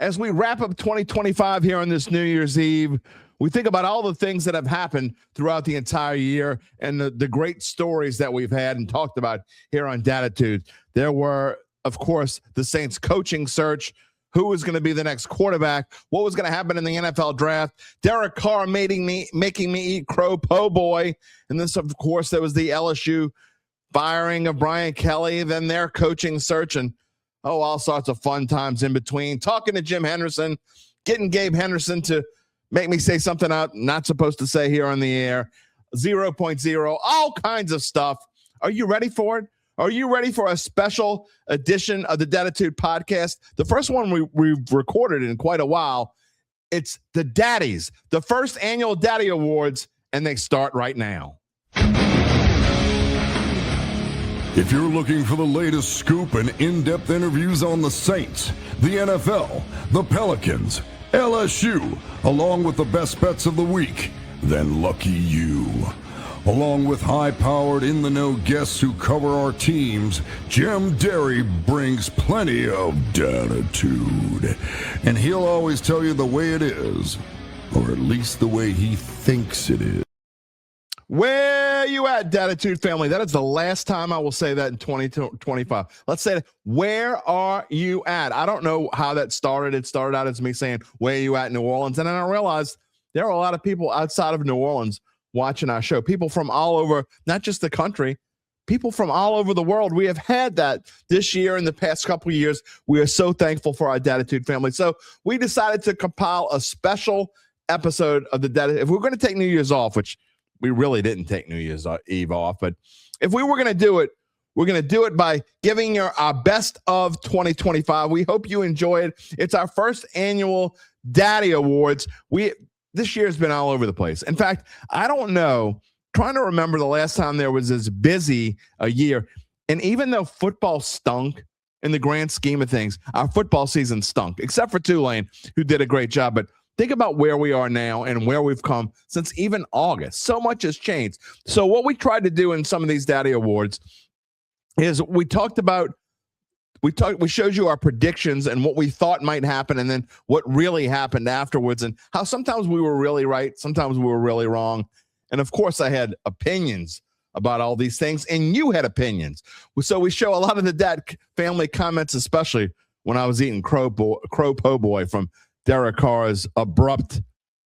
As we wrap up 2025 here on this New Year's Eve, we think about all the things that have happened throughout the entire year and the great stories that we've had and talked about here on Dattitude. There were, of course, the Saints coaching search. Who was going to be the next quarterback? What was going to happen in the NFL draft? Derek Carr making me eat crow po' boy. And this, of course, there was the LSU firing of Brian Kelly, then their coaching search, and all sorts of fun times in between. Talking to Jim Henderson, getting Gabe Henderson to make me say something I'm not supposed to say here on the air. 0.0, all kinds of stuff. Are you ready for it? Are you ready for a special edition of the Dattitude podcast? The first one we've recorded in quite a while. It's the Daddies, the First Annual Datty Awards, and they start right now. If you're looking for the latest scoop and in-depth interviews on the Saints, the NFL, the Pelicans, LSU, along with the best bets of the week, then lucky you. Along with high-powered, in-the-know guests who cover our teams, Jim Derry brings plenty of Dattitude. And he'll always tell you the way it is, or at least the way he thinks it is. Where you at, Dattitude family? That is the last time I will say that in 2025. Let's say that. Where are you at? I don't know how that started. It started out as me saying, where are you at, New Orleans? And then I realized there are a lot of people outside of New Orleans watching our show, people from all over, not just the country, people from all over the world. We have had that this year and the past couple of years. We are so thankful for our Dattitude family. So we decided to compile a special episode of the Dattitude. If we're going to take New Year's off, which we really didn't take New Year's Eve off, but if we were going to do it, we're going to do it by giving you our best of 2025. We hope you enjoy it. It's our first annual Datty Awards. This year's been all over the place. In fact, I don't know, trying to remember the last time there was as busy a year. And even though football stunk in the grand scheme of things, our football season stunk, except for Tulane, who did a great job. But think about where we are now and where we've come since even August. So much has changed. So what we tried to do in some of these Datty Awards is we showed you our predictions and what we thought might happen and then what really happened afterwards and how sometimes we were really right, sometimes we were really wrong. And of course, I had opinions about all these things, and you had opinions. So we show a lot of the Dat family comments, especially when I was eating crow po' boy from Derek Carr's abrupt,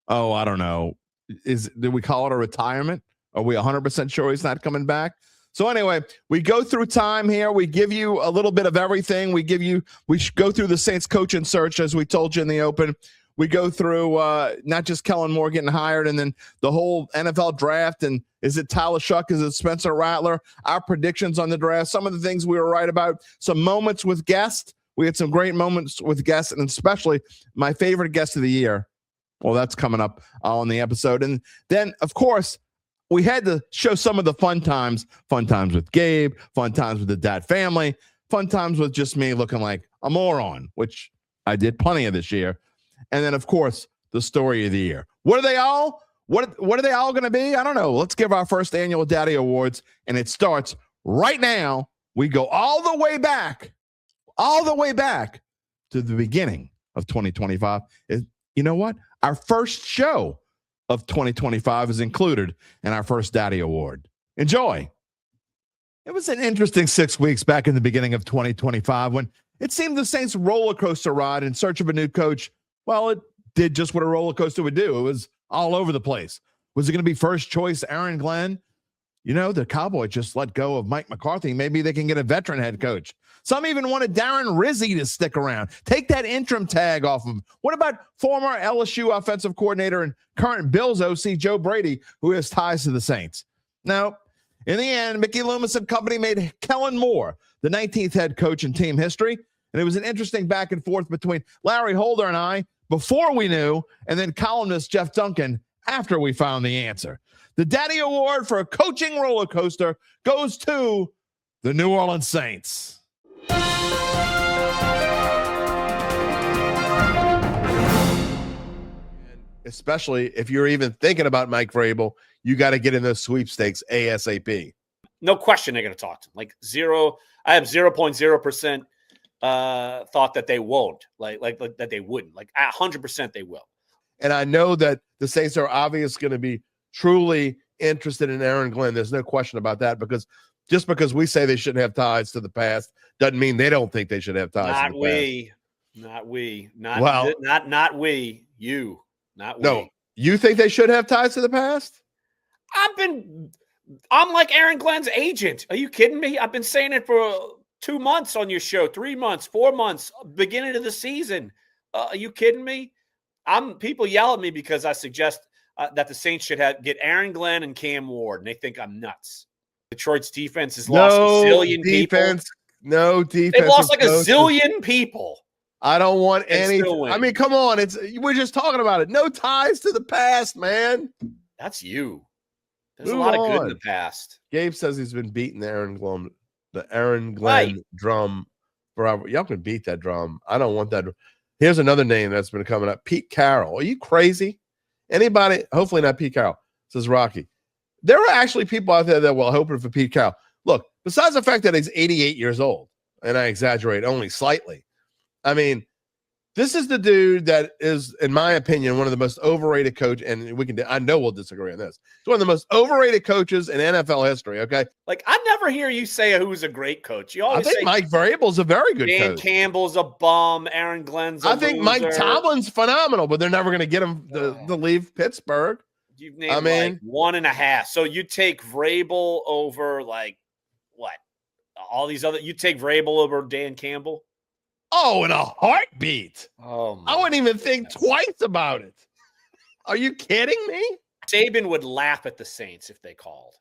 I don't know, did we call it a retirement? Are we 100% sure he's not coming back? So anyway, we go through time here. We give you a little bit of everything. We go through the Saints coaching search, as we told you in the open. We go through not just Kellen Moore getting hired and then the whole NFL draft. And is it Tyler Shough? Is it Spencer Rattler? Our predictions on the draft, some of the things we were right about, some moments with guests. We had some great moments with guests, and especially my favorite guest of the year. Well, that's coming up on the episode. And then, of course, we had to show some of the fun times with Gabe, fun times with the Dat family, fun times with just me looking like a moron, which I did plenty of this year. And then, of course, the story of the year. What are they all? What are they all going to be? I don't know. Let's give our first annual Datty Awards, and it starts right now. We go all the way back to the beginning of 2025. You know what? Our first show of 2025 is included in our first Datty Award. Enjoy. It was an interesting 6 weeks back in the beginning of 2025 when it seemed the Saints roller coaster ride in search of a new coach. Well, it did just what a roller coaster would do. It was all over the place. Was it going to be first choice Aaron Glenn? You know, the Cowboys just let go of Mike McCarthy. Maybe they can get a veteran head coach. Some even wanted Darren Rizzi to stick around. Take that interim tag off of him. What about former LSU offensive coordinator and current Bills OC Joe Brady, who has ties to the Saints? Now, in the end, Mickey Loomis and company made Kellen Moore the 19th head coach in team history. And it was an interesting back and forth between Larry Holder and I before we knew, and then columnist Jeff Duncan after we found the answer. The Datty Award for a coaching roller coaster goes to the New Orleans Saints. Especially if you're even thinking about Mike Vrabel, you got to get in those sweepstakes ASAP. No question they're going to talk to him. Like zero. I have 0.0% thought that they won't, like that they wouldn't. Like 100% they will. And I know that the Saints are obviously going to be truly interested in Aaron Glenn. There's no question about that, because just because we say they shouldn't have ties to the past doesn't mean they don't think they should have ties to the past. Not we. Not we. You. Not we. No, you think they should have ties to the past? I'm like Aaron Glenn's agent. Are you kidding me? I've been saying it for 2 months on your show, 3 months, 4 months, beginning of the season. Are you kidding me? People yell at me because I suggest that the Saints should get Aaron Glenn and Cam Ward, and they think I'm nuts. Detroit's defense has lost a zillion people. No defense. They've lost like a zillion people. I don't want any. I mean, come on. We're just talking about it. No ties to the past, man. That's you. There's a lot of good in the past. Gabe says he's been beating the Aaron Glenn drum forever. Y'all can beat that drum. I don't want that. Here's another name that's been coming up. Pete Carroll. Are you crazy? Anybody? Hopefully not Pete Carroll, says Rocky. There are actually people out there that were hoping for Pete Carroll. Look, besides the fact that he's 88 years old, and I exaggerate only slightly, I mean, this is the dude that is, in my opinion, one of the most overrated coaches, and I know we'll disagree on this. He's one of the most overrated coaches in NFL history, okay? Like, I never hear you say who's a great coach. You always say Mike Vrabel's a very good Dan coach. Campbell's a bum. Aaron Glenn's a think loser. Mike Tomlin's phenomenal, but they're never going to get him to leave Pittsburgh. You've named like 1.5. So you take Vrabel over like what? All these other – you take Vrabel over Dan Campbell? Oh, in a heartbeat. Oh, I wouldn't even think twice about it. Are you kidding me? Saban would laugh at the Saints if they called.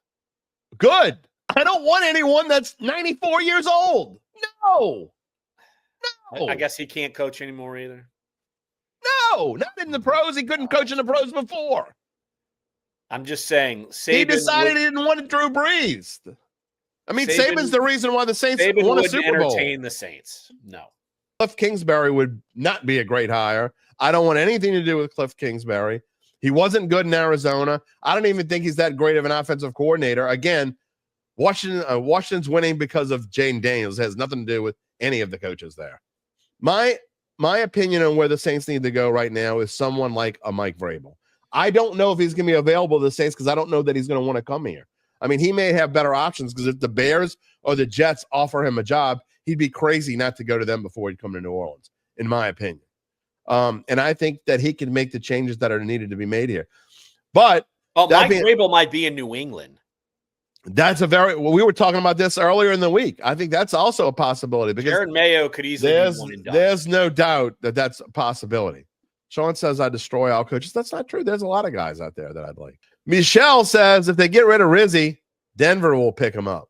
Good. I don't want anyone that's 94 years old. No. I guess he can't coach anymore either. No, not in the pros. He couldn't coach in the pros before. I'm just saying. He decided he didn't want Drew Brees. I mean, Saban's the reason why the Saints won a Super Bowl. Entertain the Saints. No. Cliff Kingsbury would not be a great hire. I don't want anything to do with Cliff Kingsbury. He wasn't good in Arizona. I don't even think he's that great of an offensive coordinator. Again, Washington's winning because of Jane Daniels. It has nothing to do with any of the coaches there. My opinion on where the Saints need to go right now is someone like a Mike Vrabel. I don't know if he's going to be available to the Saints because I don't know that he's going to want to come here. I mean, he may have better options because if the Bears or the Jets offer him a job, he'd be crazy not to go to them before he'd come to New Orleans, in my opinion. And I think that he can make the changes that are needed to be made here. But Mike Vrabel might be in New England. We were talking about this earlier in the week. I think that's also a possibility because Jared Mayo could easily be one and done. There's no doubt that that's a possibility. Sean says I destroy all coaches. That's not true. There's a lot of guys out there that I'd like. Michelle says if they get rid of Rizzi, Denver will pick him up.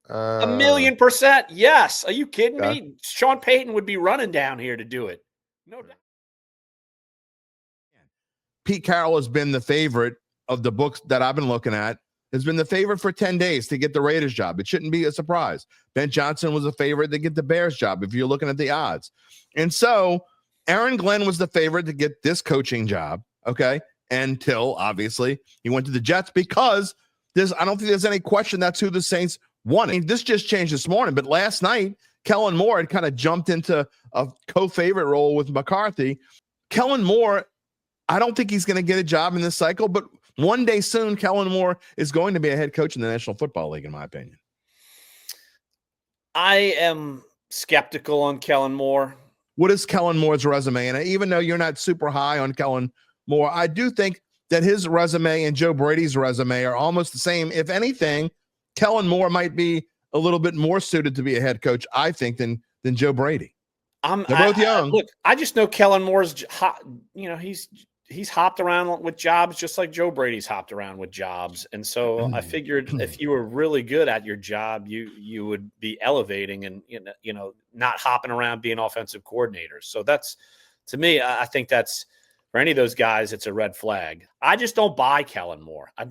1,000,000%. Yes. Are you kidding me? Sean Payton would be running down here to do it. No doubt. Pete Carroll has been the favorite of the books that I've been looking at. Has been the favorite for 10 days to get the Raiders job. It shouldn't be a surprise. Ben Johnson was a favorite to get the Bears job if you're looking at the odds. And so Aaron Glenn was the favorite to get this coaching job, okay, until obviously he went to the Jets because I don't think there's any question that's who the Saints wanted. I mean, this just changed this morning, but last night, Kellen Moore had kind of jumped into a co-favorite role with McCarthy. Kellen Moore, I don't think he's going to get a job in this cycle, but one day soon, Kellen Moore is going to be a head coach in the National Football League, in my opinion. I am skeptical on Kellen Moore. What is Kellen Moore's resume? And even though you're not super high on Kellen Moore, I do think that his resume and Joe Brady's resume are almost the same. If anything, Kellen Moore might be a little bit more suited to be a head coach, I think, than Joe Brady. They're both young. Look, I just know Kellen Moore's hot. You know, he's hopped around with jobs just like Joe Brady's hopped around with jobs. And so I figured if you were really good at your job, you would be elevating and, you know, not hopping around being offensive coordinators. So that's, to me, I think that's, for any of those guys, it's a red flag. I just don't buy Kellen Moore. I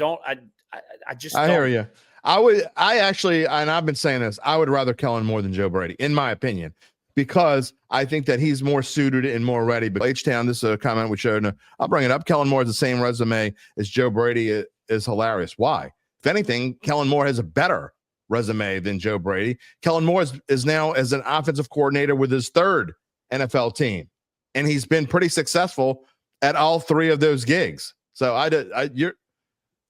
hear you. I actually, and I've been saying this, I would rather Kellen Moore than Joe Brady, in my opinion, because I think that he's more suited and more ready. But H-Town, this is a comment we showed, and I'll bring it up. Kellen Moore has the same resume as Joe Brady is hilarious. Why? If anything, Kellen Moore has a better resume than Joe Brady. Kellen Moore is now as an offensive coordinator with his third NFL team, and he's been pretty successful at all three of those gigs. So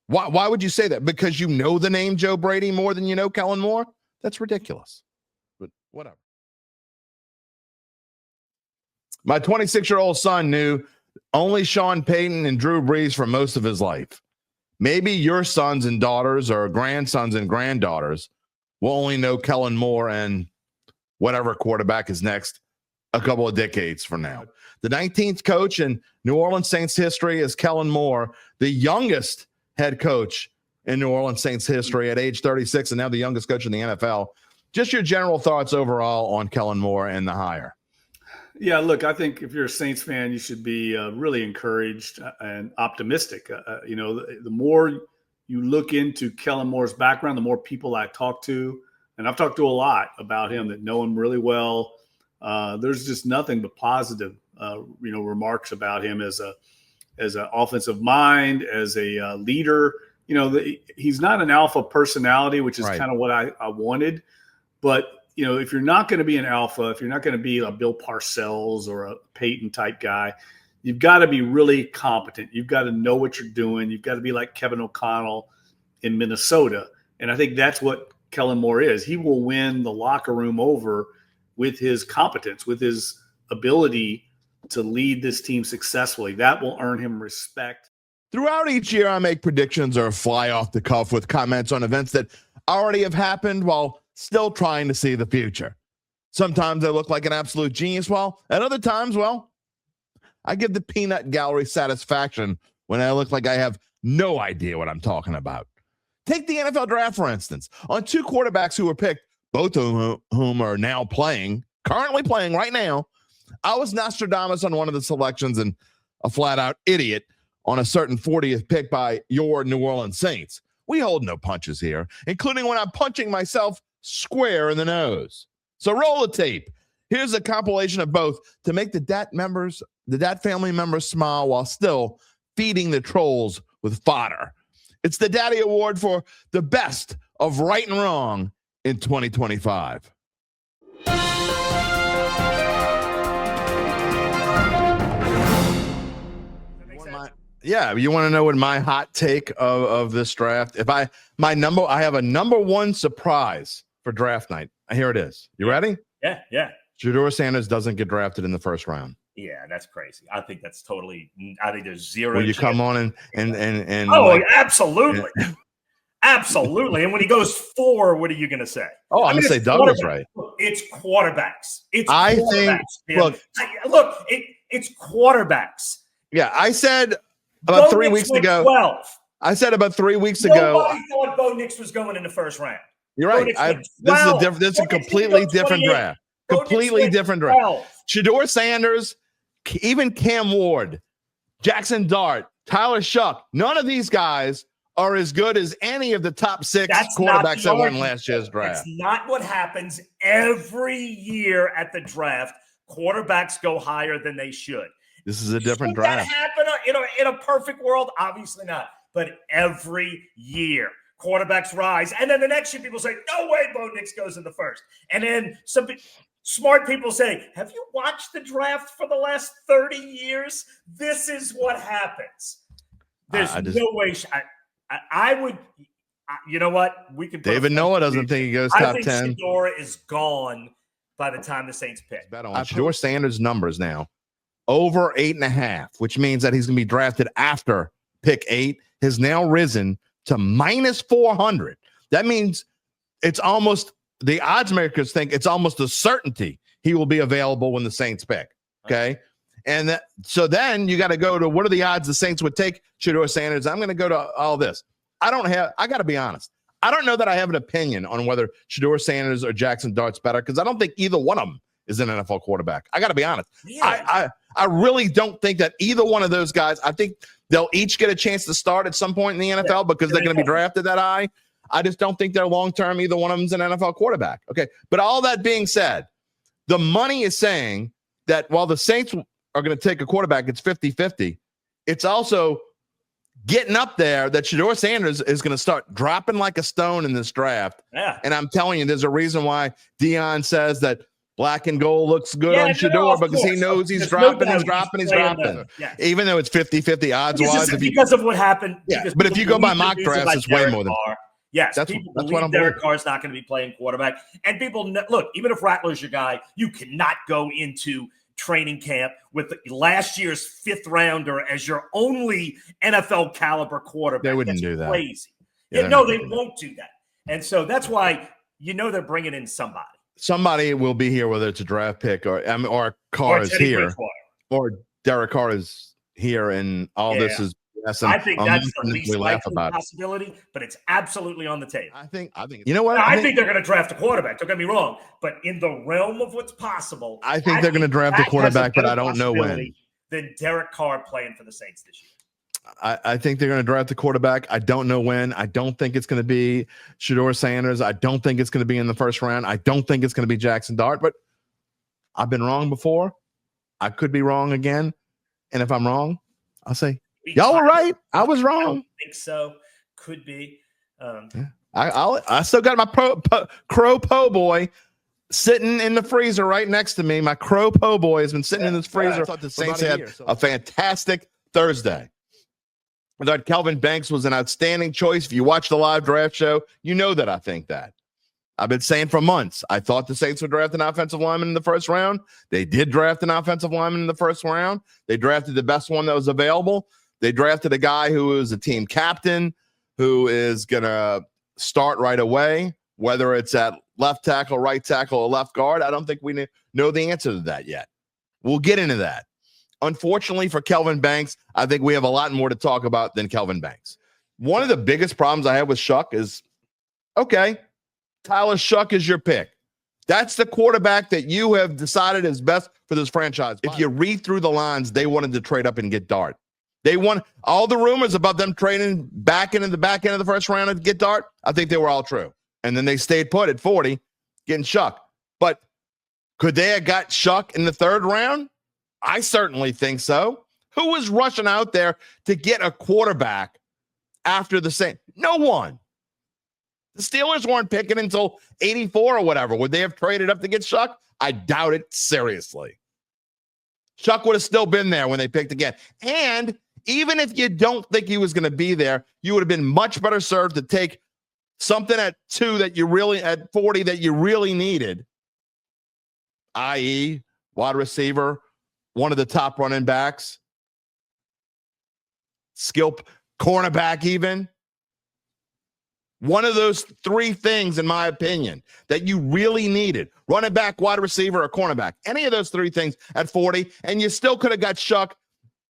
why would you say that? Because you know the name Joe Brady more than you know Kellen Moore? That's ridiculous. But whatever. My 26-year-old son knew only Sean Payton and Drew Brees for most of his life. Maybe your sons and daughters or grandsons and granddaughters will only know Kellen Moore and whatever quarterback is next a couple of decades from now. The 19th coach in New Orleans Saints history is Kellen Moore, the youngest head coach in New Orleans Saints history at age 36, and now the youngest coach in the NFL. Just your general thoughts overall on Kellen Moore and the hire. Yeah, look, I think if you're a Saints fan, you should be really encouraged and optimistic. The more you look into Kellen Moore's background, the more people I talk to, and I've talked to a lot about him that know him really well. There's just nothing but positive, remarks about him as an offensive mind, as a leader. He's not an alpha personality, which is kind of what I wanted, but if you're not going to be an alpha, if you're not going to be a Bill Parcells or a Peyton type guy, you've got to be really competent. You've got to know what you're doing. You've got to be like Kevin O'Connell in Minnesota. And I think that's what Kellen Moore is. He will win the locker room over with his competence, with his ability to lead this team successfully. That will earn him respect. Throughout each year, I make predictions or fly off the cuff with comments on events that already have happened while still trying to see the future. Sometimes I look like an absolute genius, while at other times, I give the peanut gallery satisfaction when I look like I have no idea what I'm talking about. Take the NFL draft, for instance. On two quarterbacks who were picked, both of whom are now currently playing right now, I was Nostradamus on one of the selections and a flat-out idiot on a certain 40th pick by your New Orleans Saints. We hold no punches here, including when I'm punching myself square in the nose. So roll the tape. Here's a compilation of both to make the Dat family members smile while still feeding the trolls with fodder. It's the Datty Award for the best of right and wrong in 2025. Yeah, you want to know what my hot take of this draft? I have a number one surprise for draft night. Here it is. You ready? Yeah. Shedeur Sanders doesn't get drafted in the first round. Yeah, that's crazy. I think there's zero. Will you come on and oh, absolutely. Absolutely. And when he goes 4, what are you going to say? Oh, I'm going to say Douglas, right? It's quarterbacks. It's quarterbacks. Yeah, I said about 3 weeks ago. 12. I said about 3 weeks ago. Nobody thought Bo Nix was going in the first round. You're right. This is a completely different draft. Completely different draft. Shedeur Sanders, even Cam Ward, Jackson Dart, Tyler Shough, none of these guys are as good as any of the top 6 quarterbacks that won last year's draft. That's not what happens every year at the draft. Quarterbacks go higher than they should. This is a different draft. That happen in a perfect world? Obviously not. But every year, quarterbacks rise. And then the next year, people say, no way Bo Nix goes in the first. And then some smart people say, have you watched the draft for the last 30 years? This is what happens. There's no way. I would, you know what? We could. David Noah doesn't think he goes top 10. I think Shedeur is gone by the time the Saints pick. Shedeur Sanders' numbers now. Over 8.5, which means that he's going to be drafted after pick 8, has now risen to minus 400. That means it's almost, the odds makers think it's almost a certainty he will be available when the Saints pick. Okay. And so then you got to go to what are the odds the Saints would take Shedeur Sanders? I'm going to go to all this. I got to be honest. I don't know that I have an opinion on whether Shedeur Sanders or Jackson Dart's better because I don't think either one of them is an NFL quarterback. I got to be honest. Yeah. I really don't think that either one of those guys, I think they'll each get a chance to start at some point in the NFL because they're going to be drafted that high. I just don't think they're long-term. Either one of them is an NFL quarterback. Okay. But all that being said, the money is saying that while the Saints are going to take a quarterback, it's 50-50. It's also getting up there that Shedeur Sanders is going to start dropping like a stone in this draft. Yeah. And I'm telling you, there's a reason why Dion says that black and gold looks good on Shedeur, because he knows he's dropping. Yeah. Even though it's 50-50 odds-wise. Because of what happened. Yeah, but if you go by mock drafts, it's way more than Carr. Yes, that's people what believe I'm Derek Carr is not going to be playing quarterback. And people, look, even if Rattler's your guy, you cannot go into training camp with last year's 5th rounder as your only NFL caliber quarterback. They wouldn't do that. Crazy. Yeah, no, they won't do that. And so that's why they're bringing in somebody. Somebody will be here, whether it's a draft pick or Carr is here, or Derek Carr is here, and all this is. I think that's the least likely possibility, but it's absolutely on the table. I think you know what? I think they're going to draft a quarterback. Don't get me wrong, but in the realm of what's possible, I think they're going to draft a quarterback, but I don't know when. Then Derek Carr playing for the Saints this year. I think they're going to draft a quarterback. I don't know when. I don't think it's going to be Shedeur Sanders. I don't think it's going to be in the first round. I don't think it's going to be Jackson Dart, but I've been wrong before. I could be wrong again. And if I'm wrong, I'll say, y'all were right. I was wrong. I don't think so. Could be. I still got my Crow Po Boy sitting in the freezer right next to me. My Crow Po Boy has been sitting in this freezer. I thought the Saints had a fantastic Thursday. I thought Kelvin Banks was an outstanding choice. If you watch the live draft show, you know that I think that. I've been saying for months, I thought the Saints would draft an offensive lineman in the first round. They did draft an offensive lineman in the first round. They drafted the best one that was available. They drafted a guy who is a team captain, who is going to start right away, whether it's at left tackle, right tackle, or left guard. I don't think we know the answer to that yet. We'll get into that. Unfortunately for Kelvin Banks, I think we have a lot more to talk about than Kelvin Banks. One of the biggest problems I have with Shough is, okay, Tyler Shough is your pick. That's the quarterback that you have decided is best for this franchise. If you read through the lines, they wanted to trade up and get Dart. They won all the rumors about them trading back into the back end of the first round to get Dart. I think they were all true. And then they stayed put at 40, getting Shough. But could they have got Shough in the 3rd round? I certainly think so. Who was rushing out there to get a quarterback after the Saints? No one. The Steelers weren't picking until 84 or whatever. Would they have traded up to get Shough? I doubt it seriously. Shough would have still been there when they picked again. And even if you don't think he was going to be there, you would have been much better served to take something at 2 that you really, at 40 that you really needed, i.e., wide receiver, one of the top running backs, skill cornerback even. One of those 3 things, in my opinion, that you really needed, running back, wide receiver, or cornerback, any of those 3 things at 40, and you still could have got Shough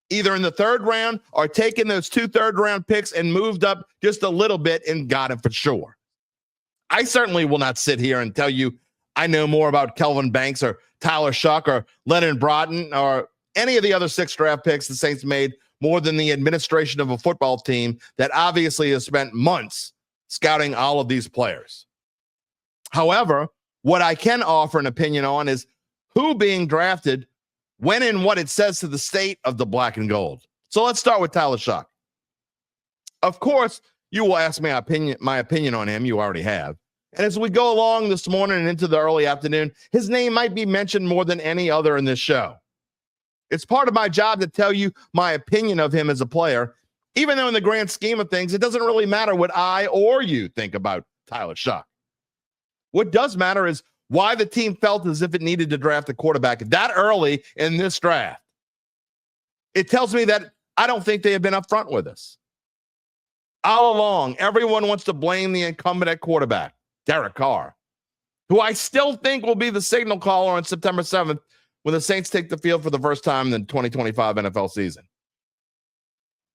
either in the 3rd round or taken those 2 3rd-round picks and moved up just a little bit and got him for sure. I certainly will not sit here and tell you I know more about Kelvin Banks or Tyler Shough or Leonard Broughton or any of the other 6 draft picks the Saints made more than the administration of a football team that obviously has spent months scouting all of these players. However, what I can offer an opinion on is who being drafted, when and what it says to the state of the black and gold. So let's start with Tyler Shough. Of course, you will ask me my opinion on him. You already have. And as we go along this morning and into the early afternoon, his name might be mentioned more than any other in this show. It's part of my job to tell you my opinion of him as a player, even though in the grand scheme of things, it doesn't really matter what I or you think about Tyler Shough. What does matter is why the team felt as if it needed to draft a quarterback that early in this draft. It tells me that I don't think they have been upfront with us. All along, everyone wants to blame the incumbent at quarterback, Derek Carr, who I still think will be the signal caller on September 7th when the Saints take the field for the first time in the 2025 NFL season.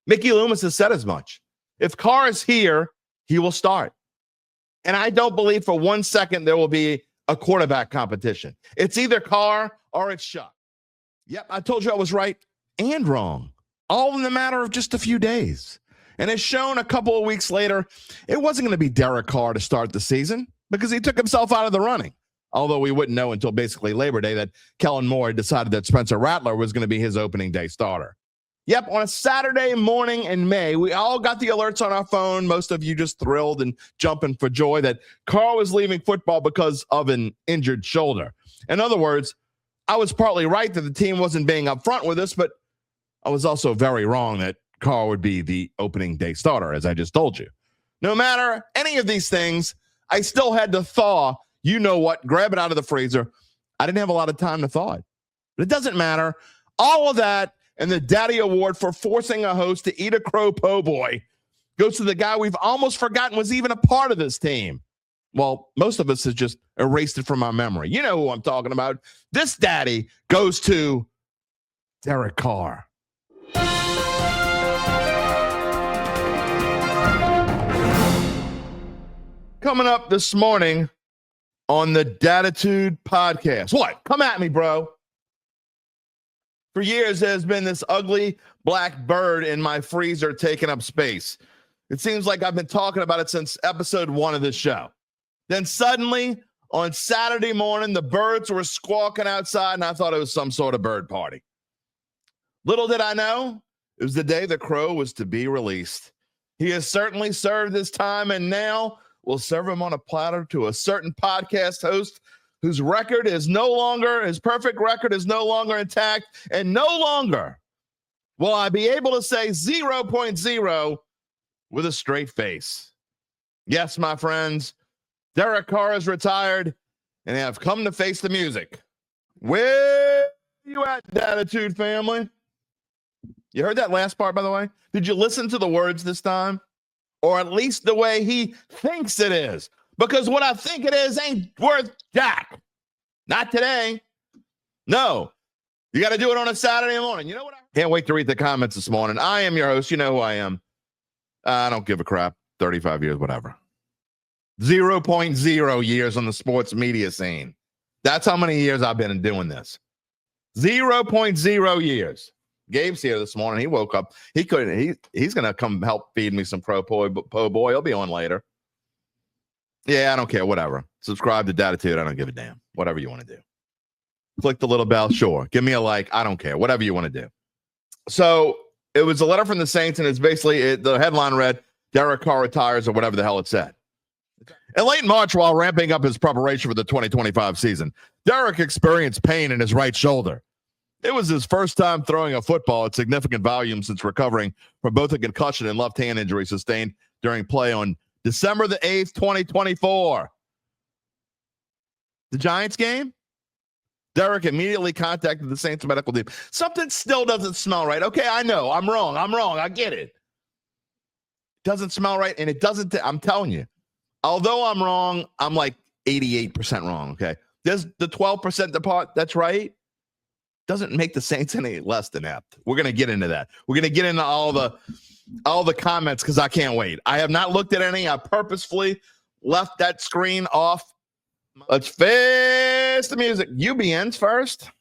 Mickey Loomis has said as much. If Carr is here, he will start. And I don't believe for 1 second there will be a quarterback competition. It's either Carr or it's Shough. Yep, I told you I was right and wrong, all in the matter of just a few days. And as shown a couple of weeks later, it wasn't going to be Derek Carr to start the season because he took himself out of the running. Although we wouldn't know until basically Labor Day that Kellen Moore decided that Spencer Rattler was going to be his opening day starter. Yep, on a Saturday morning in May, we all got the alerts on our phone. Most of you just thrilled and jumping for joy that Carr was leaving football because of an injured shoulder. In other words, I was partly right that the team wasn't being upfront with us, but I was also very wrong that Carr would be the opening day starter, as I just told you. No matter any of these things, I still had to thaw, you know what, grab it out of the freezer. I didn't have a lot of time to thaw it. But it doesn't matter. All of that and the Datty Award for forcing a host to eat a crow po' boy goes to the guy we've almost forgotten was even a part of this team. Well, most of us have just erased it from our memory. You know who I'm talking about. This daddy goes to Derek Carr. Coming up this morning on the Dattitude podcast. What? Come at me, bro. For years, there's been this ugly black bird in my freezer taking up space. It seems like I've been talking about it since episode 1 of this show. Then suddenly, on Saturday morning, the birds were squawking outside, and I thought it was some sort of bird party. Little did I know, it was the day the crow was to be released. He has certainly served his time, and now we'll serve him on a platter to a certain podcast host whose record is no longer, his perfect record is no longer intact, and no longer will I be able to say 0.0 with a straight face. Yes, my friends, Derek Carr is retired, and have come to face the music. Where you at, Dattitude family? You heard that last part, by the way? Did you listen to the words this time? Or at least the way he thinks it is? Because what I think it is ain't worth jack. Not today. No. You got to do it on a Saturday morning. You know what? I can't wait to read the comments this morning. I am your host. You know who I am. I don't give a crap. 35 years, whatever. 0.0 years on the sports media scene. That's how many years I've been doing this. 0.0 years. Gabe's here this morning. He woke up. He couldn't. He's going to come help feed me some po' boy. He'll be on later. Yeah, I don't care. Whatever. Subscribe to Dattitude. I don't give a damn. Whatever you want to do. Click the little bell. Sure. Give me a like. I don't care. Whatever you want to do. So it was a letter from the Saints, and it's basically the headline read, Derek Carr retires, or whatever the hell it said. In late March, while ramping up his preparation for the 2025 season, Derek experienced pain in his right shoulder. It was his first time throwing a football at significant volume since recovering from both a concussion and left hand injury sustained during play on December the 8th, 2024. The Giants game? Derek immediately contacted the Saints medical team. Something still doesn't smell right. Okay, I know. I'm wrong. I get it. Doesn't smell right, and it doesn't. I'm telling you. Although I'm wrong, I'm like 88% wrong, okay? There's the 12% the part that's right. Doesn't make the Saints any less than apt. We're going to get into that. We're going to get into all the comments because I can't wait. I have not looked at any. I purposefully left that screen off. Let's face the music. UBN's first.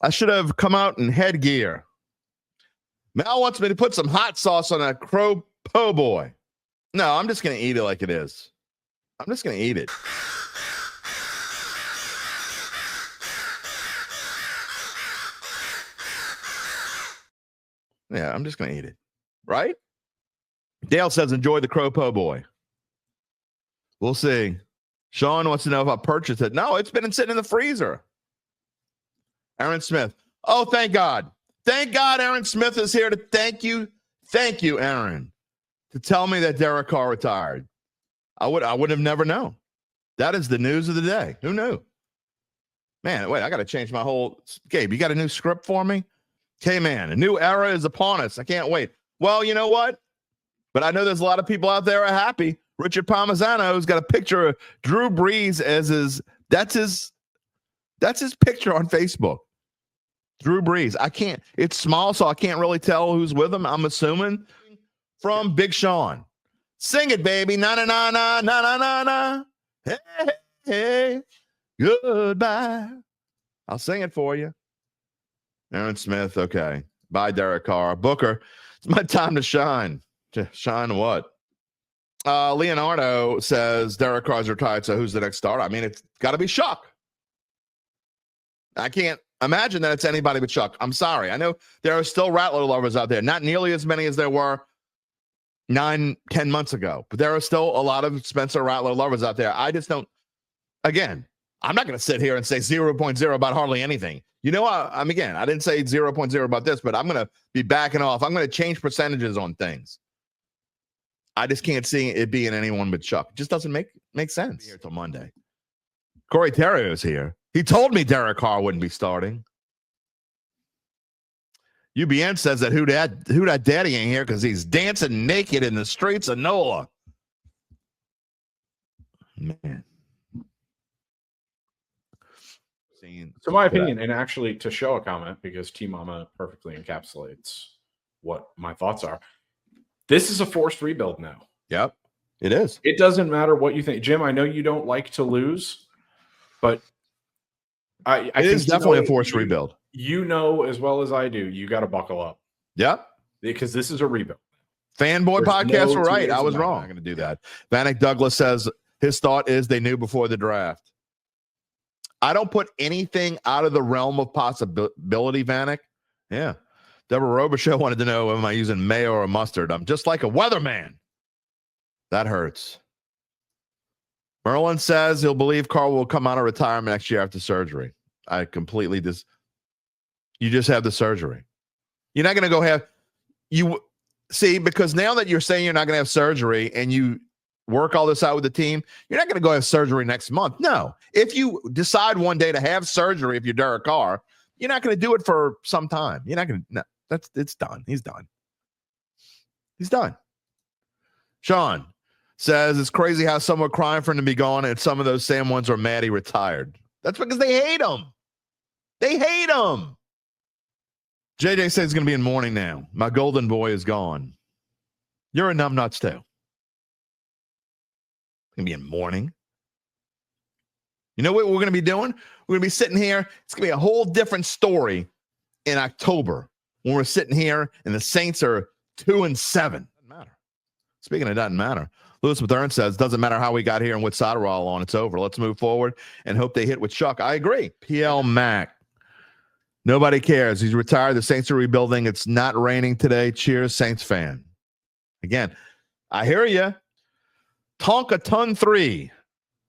I should have come out in headgear. Mel wants me to put some hot sauce on a crow po' boy. No, I'm just going to eat it like it is. I'm just going to eat it. Yeah, I'm just going to eat it. Right? Dale says, enjoy the crow po' boy. We'll see. Sean wants to know if I purchased it. No, it's been sitting in the freezer. Aaron Smith. Oh, thank God. Thank God Aaron Smith is here to thank you. Thank you, Aaron, to tell me that Derek Carr retired. I would have never known. That is the news of the day. Who knew? Man, wait, I got to change my whole. Gabe, you got a new script for me? Okay, man, a new era is upon us. I can't wait. Well, you know what? But I know there's a lot of people out there are happy. Richard Palmisano's got a picture of Drew Brees as that's his picture on Facebook. Drew Brees. It's small, so I can't really tell who's with him. I'm assuming from Big Sean. Sing it, baby. Na na na na na na na na. Hey, hey, hey. Goodbye. I'll sing it for you. Aaron Smith. Okay. Bye, Derek Carr. Booker. It's my time to shine. To shine what? Leonardo says Derek Carr's retired, so who's the next starter? I mean, it's got to be Shough. I can't imagine that it's anybody but Shough. I'm sorry. I know there are still Rattler lovers out there, not nearly as many as there were 9-10 months ago, but there are still a lot of Spencer Rattler lovers out there. I just don't, again, I'm not going to sit here and say 0.0 about hardly anything. You know, I didn't say 0.0 about this, but I'm going to be backing off. I'm going to change percentages on things. I just can't see it being anyone but Shough. It just doesn't make sense. Here till Monday. Corey Terrier's here. He told me Derek Carr wouldn't be starting. UBN says that who that daddy ain't here because he's dancing naked in the streets of NOLA. Man. To my opinion, and actually to show a comment, because T-Mama perfectly encapsulates what my thoughts are, this is a forced rebuild now. Yep, it is. It doesn't matter what you think. Jim, I know you don't like to lose, but I think it's definitely a forced rebuild. You know as well as I do, you got to buckle up. Yep. Because this is a rebuild. Fanboy podcast were right. I was wrong. I'm going to do that. Vanek Douglas says his thought is they knew before the draft. I don't put anything out of the realm of possibility, Vanek. Yeah. Deborah Robichaud wanted to know, am I using mayo or mustard? I'm just like a weatherman. That hurts. Merlin says he'll believe Carr will come out of retirement next year after surgery. I completely you just have the surgery. You're not going to go have because now that you're saying you're not going to have surgery and you work all this out with the team, you're not going to go have surgery next month. No. If you decide one day to have surgery, if you're Derek Carr, you're not going to do it for some time. You're not going to, no, it's done. He's done. He's done. Sean says it's crazy how some are crying for him to be gone and some of those same ones are mad he retired. That's because they hate him. They hate him. JJ says he's going to be in mourning now. My golden boy is gone. You're a numbnuts too. Going to be in mourning. You know what we're going to be doing? We're going to be sitting here. It's going to be a whole different story in October when we're sitting here and the Saints are 2-7. Doesn't matter. Speaking of doesn't matter, Lewis Mathern says, doesn't matter how we got here and what side we're all on. It's over. Let's move forward and hope they hit with Shough. I agree. PL Mac. Nobody cares. He's retired. The Saints are rebuilding. It's not raining today. Cheers, Saints fan. Again, I hear you. Tonka-Ton 3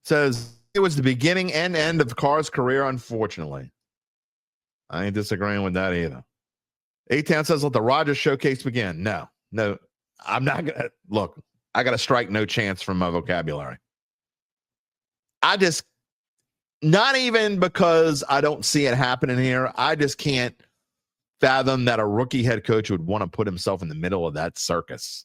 says it was the beginning and end of Carr's career, unfortunately. I ain't disagreeing with that either. A-Town says, let the Rodgers showcase begin. No, I'm not going to. Look, I got to strike no chance from my vocabulary. Not even because I don't see it happening here. I just can't fathom that a rookie head coach would want to put himself in the middle of that circus.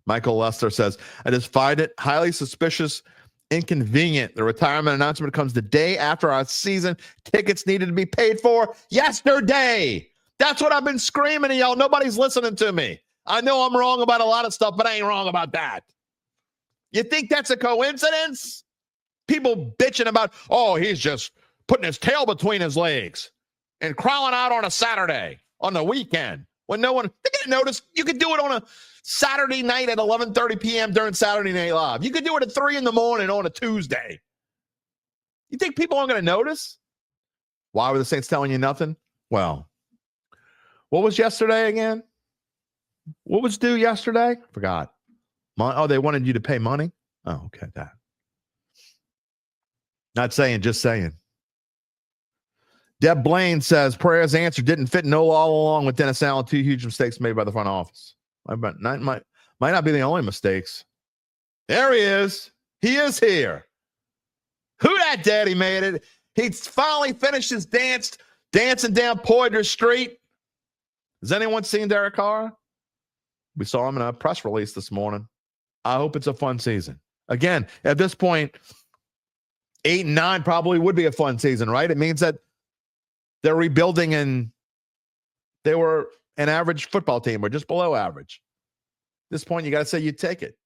Michael Lester says, I just find it highly suspicious, inconvenient. The retirement announcement comes the day after our season tickets needed to be paid for yesterday. That's what I've been screaming to y'all. Nobody's listening to me. I know I'm wrong about a lot of stuff, but I ain't wrong about that. You think that's a coincidence? People bitching about, he's just putting his tail between his legs and crawling out on a Saturday on the weekend when no one, they didn't notice. You could do it on a Saturday night at 11:30 p.m. during Saturday Night Live. You could do it at 3 a.m. on a Tuesday. You think people aren't going to notice? Why were the Saints telling you nothing? Well, what was yesterday again? What was due yesterday? Forgot. They wanted you to pay money? Oh, okay, that. Not saying, just saying. Deb Blaine says prayers answered didn't fit NOLA all along with Dennis Allen. 2 huge mistakes made by the front office. Might not be the only mistakes. There he is. He is here. Who that daddy made it? He's finally finished his dancing down Poydras Street. Has anyone seen Derek Carr? We saw him in a press release this morning. I hope it's a fun season. Again, at this point, 8-9 probably would be a fun season, right? It means that they're rebuilding and they were an average football team or just below average. At this point, you got to say you take it.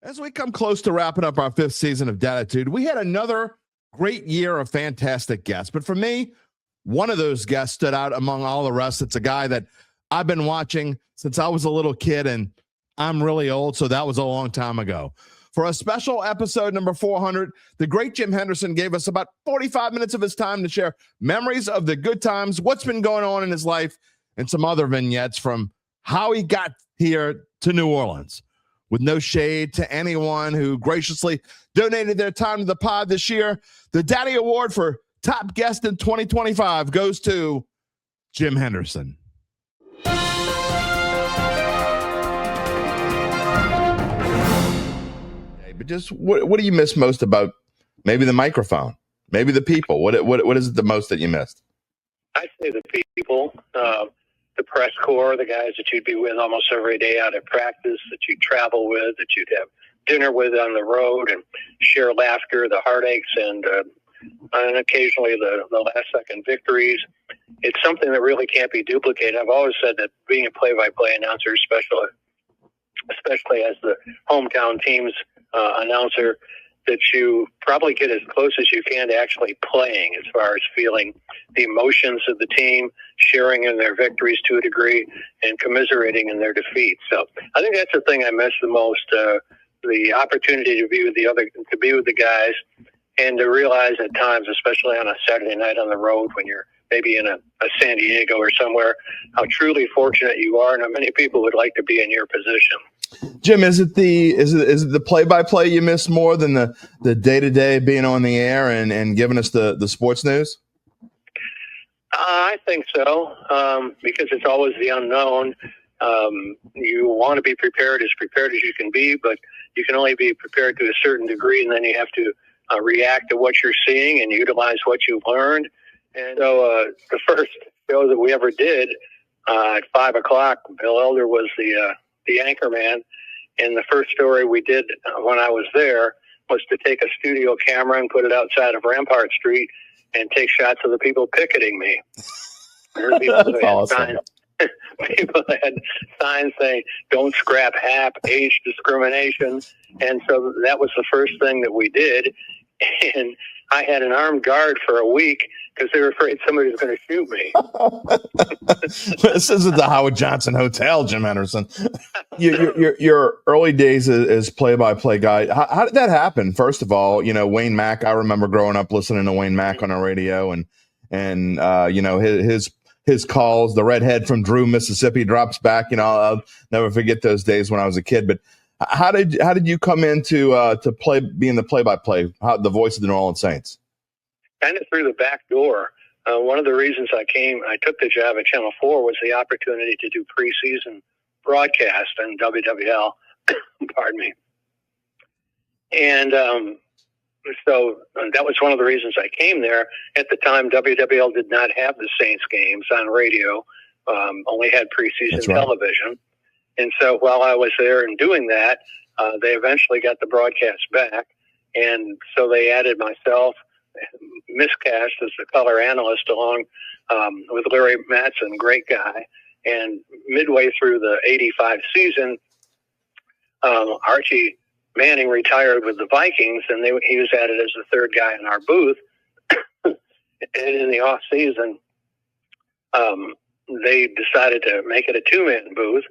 As we come close to wrapping up our 5th season of Dattitude, we had another great year of fantastic guests. But for me, one of those guests stood out among all the rest. It's a guy that I've been watching since I was a little kid, and I'm really old, so that was a long time ago. For a special episode number 400, the great Jim Henderson gave us about 45 minutes of his time to share memories of the good times, what's been going on in his life, and some other vignettes from how he got here to New Orleans. With no shade to anyone who graciously donated their time to the pod this year, the Datty Award for Top Guest in 2025 goes to Jim Henderson. But just what do you miss most about maybe the microphone, maybe the people? What is it the most that you missed? I'd say the people, the press corps, the guys that you'd be with almost every day out at practice, that you'd travel with, that you'd have dinner with on the road and share laughter, the heartaches, and occasionally the last-second victories. It's something that really can't be duplicated. I've always said that being a play-by-play announcer, especially as the hometown team's announcer, that you probably get as close as you can to actually playing, as far as feeling the emotions of the team, sharing in their victories to a degree, and commiserating in their defeats. So I think that's the thing I miss the most, the opportunity to be with the guys, and to realize at times, especially on a Saturday night on the road when you're maybe in a San Diego or somewhere, how truly fortunate you are, and how many people would like to be in your position. Jim, is it the play-by-play you miss more than the day-to-day being on the air and giving us the sports news? I think so, because it's always the unknown. You want to be prepared as you can be, but you can only be prepared to a certain degree, and then you have to react to what you're seeing and utilize what you've learned. And so the first show that we ever did at 5 o'clock, Bill Elder was the anchor man, and the first story we did when I was there was to take a studio camera and put it outside of Rampart Street and take shots of the people picketing me. That's awesome. People had signs saying, "Don't scrap HAP, age discrimination." And so that was the first thing that we did. And I had an armed guard for a week because they were afraid somebody was going to shoot me. This isn't the Howard Johnson Hotel, Jim Henderson. Your early days as play-by-play guy, how did that happen? First of all, Wayne Mack, I remember growing up listening to Wayne Mack on the radio, and his calls, the redhead from Drew, Mississippi drops back. I'll never forget those days when I was a kid. But how did you come into being the play-by-play, the voice of the New Orleans Saints? Kind of through the back door. One of the reasons I took the job at Channel 4 was the opportunity to do preseason broadcast on WWL. Pardon me. And so that was one of the reasons I came there. At the time, WWL did not have the Saints games on radio, only had preseason television. And so while I was there and doing that, they eventually got the broadcast back. And so they added myself, miscast as the color analyst, along with Larry Matson, great guy. And midway through the 85 season, Archie Manning retired with the Vikings, and he was added as the third guy in our booth. And in the off season, they decided to make it a two-man booth,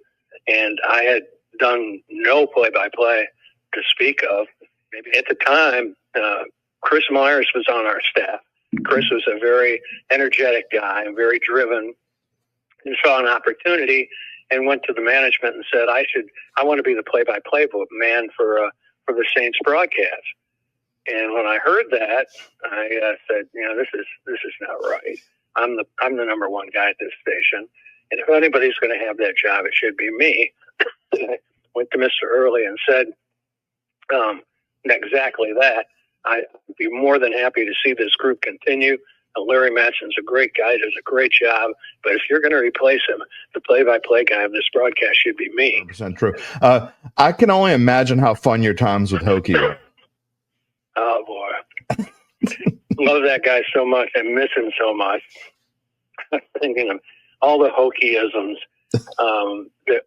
and I had done no play-by-play to speak of. Maybe at the time, Chris Myers was on our staff. Chris was a very energetic guy and very driven, and saw an opportunity and went to the management and said, I want to be the play-by-play man for the Saints broadcast. And when I heard that, I said, this is not right. I'm the number one guy at this station, and if anybody's going to have that job, it should be me. And I went to Mr. Early and said exactly that. I'd be more than happy to see this group continue. Larry Matson's a great guy, does a great job. But if you're going to replace him, the play-by-play guy of this broadcast should be me. 100% true. I can only imagine how fun your times with Hokie were. Oh, boy. Love that guy so much. I miss him so much. I'm thinking of all the Hokie-isms that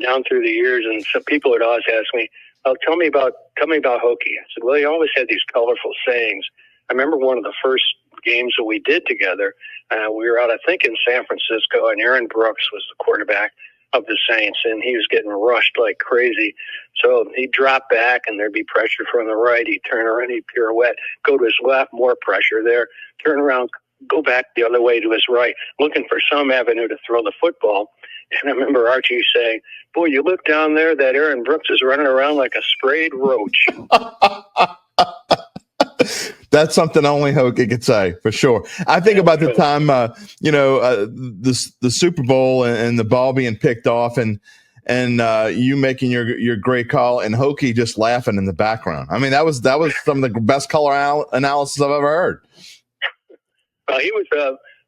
down through the years, and some people would always ask me, "Oh, tell me about Hokie." I said, "Well, he always had these colorful sayings." I remember one of the first games that we did together. We were out, I think, in San Francisco, and Aaron Brooks was the quarterback. of the Saints, and he was getting rushed like crazy. So he'd drop back, and there'd be pressure from the right. He'd turn around, he'd pirouette, go to his left, more pressure there, turn around, go back the other way to his right, looking for some avenue to throw the football. And I remember Archie saying, "Boy, you look down there, that Aaron Brooks is running around like a sprayed roach." That's something only Hokie could say, for sure. I think about the time, the Super Bowl and the ball being picked off, and you making your great call, and Hokie just laughing in the background. I mean, that was some of the best color analysis I've ever heard. Well, he was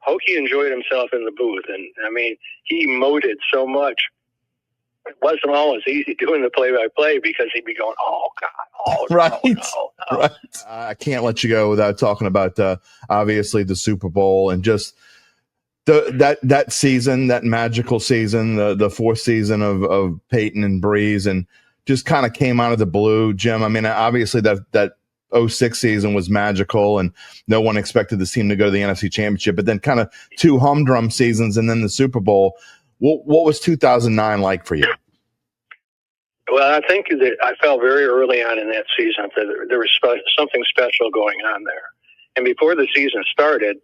Hokie enjoyed himself in the booth, and I mean, he emoted so much. It wasn't always easy doing the play-by-play because he'd be going, "Oh God, oh right, no." Right. I can't let you go without talking about obviously the Super Bowl and just that season, that magical season, the fourth season of Peyton and Breeze, and just kind of came out of the blue. Jim, I mean, obviously that 06 season was magical, and no one expected the team to go to the NFC Championship. But then kind of two humdrum seasons, and then the Super Bowl. What was 2009 like for you? Well, I think that I felt very early on in that season that there was something special going on there. And before the season started,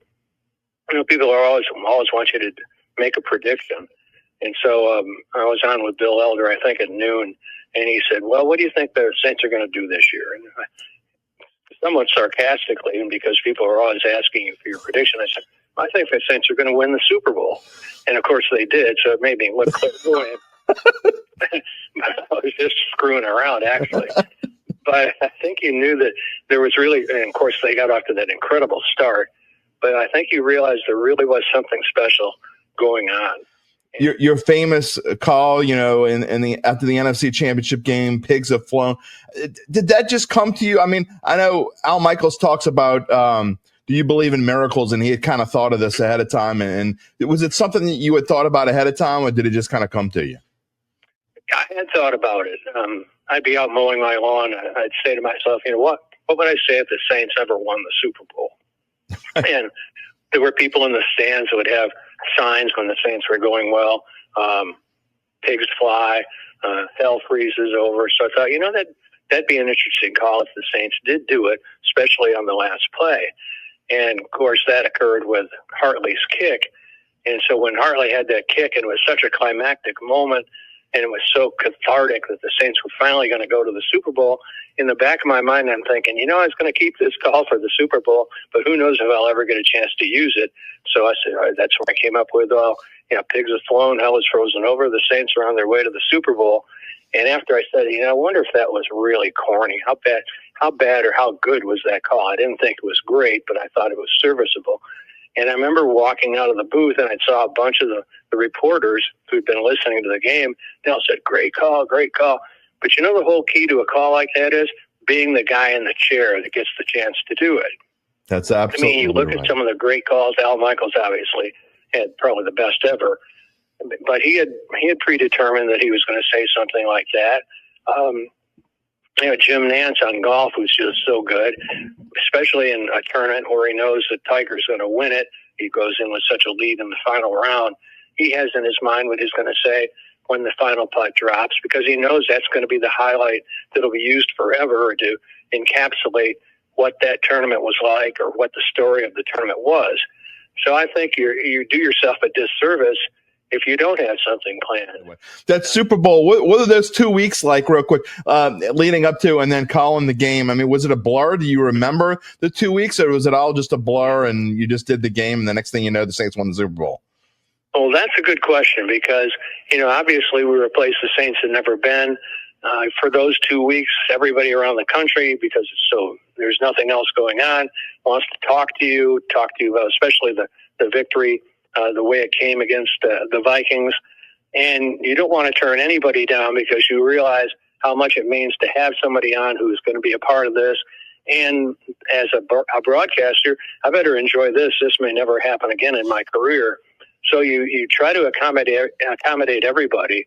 people are always want you to make a prediction. And so I was on with Bill Elder, I think at noon, and he said, "Well, what do you think the Saints are going to do this year?" And somewhat sarcastically, and because people are always asking you for your prediction, I said, "I think the Saints are going to win the Super Bowl." And of course they did, so it made me look clairvoyant. I was just screwing around, actually. But I think you knew that there was really, and of course they got off to that incredible start, but I think you realized there really was something special going on. Your famous call, after the NFC Championship game, pigs have flown. Did that just come to you? I mean, I know Al Michaels talks about do you believe in miracles, and he had kind of thought of this ahead of time. And was it something that you had thought about ahead of time, or did it just kind of come to you? I had thought about it. I'd be out mowing my lawn. I'd say to myself, what would I say if the Saints ever won the Super Bowl? And there were people in the stands who would have signs when the Saints were going well. Pigs fly, hell freezes over. So I thought, that'd be an interesting call if the Saints did do it, especially on the last play. And of course, that occurred with Hartley's kick. And so when Hartley had that kick, and it was such a climactic moment, and it was so cathartic that the Saints were finally going to go to the Super Bowl, in the back of my mind, I'm thinking, I was going to keep this call for the Super Bowl, but who knows if I'll ever get a chance to use it. So I said, all right, that's where I came up with, pigs have flown, hell is frozen over, the Saints are on their way to the Super Bowl. And after I said, I wonder if that was really corny. How bad or how good was that call? I didn't think it was great, but I thought it was serviceable. And I remember walking out of the booth, and I saw a bunch of the reporters who'd been listening to the game. They all said, great call, great call. But the whole key to a call like that is being the guy in the chair that gets the chance to do it. That's absolutely you look at some of the great calls. Al Michaels obviously had probably the best ever. But he had predetermined that he was going to say something like that. Jim Nance on golf, who's just so good, especially in a tournament where he knows the Tiger's going to win it. He goes in with such a lead in the final round. He has in his mind what he's going to say when the final putt drops, because he knows that's going to be the highlight that'll be used forever to encapsulate what that tournament was like or what the story of the tournament was. So I think you do yourself a disservice if you don't have something planned. That Super Bowl, what are those 2 weeks like, real quick, leading up to and then calling the game? I mean, was it a blur? Do you remember the 2 weeks, or was it all just a blur and you just did the game and the next thing you know, the Saints won the Super Bowl? Well, that's a good question because, obviously we were a place the Saints had never been. For those 2 weeks, everybody around the country, because there's nothing else going on, wants to talk to you about especially the victory, the way it came against the Vikings. And you don't want to turn anybody down because you realize how much it means to have somebody on who's going to be a part of this. And as a broadcaster, I better enjoy this. This may never happen again in my career. So you try to accommodate everybody,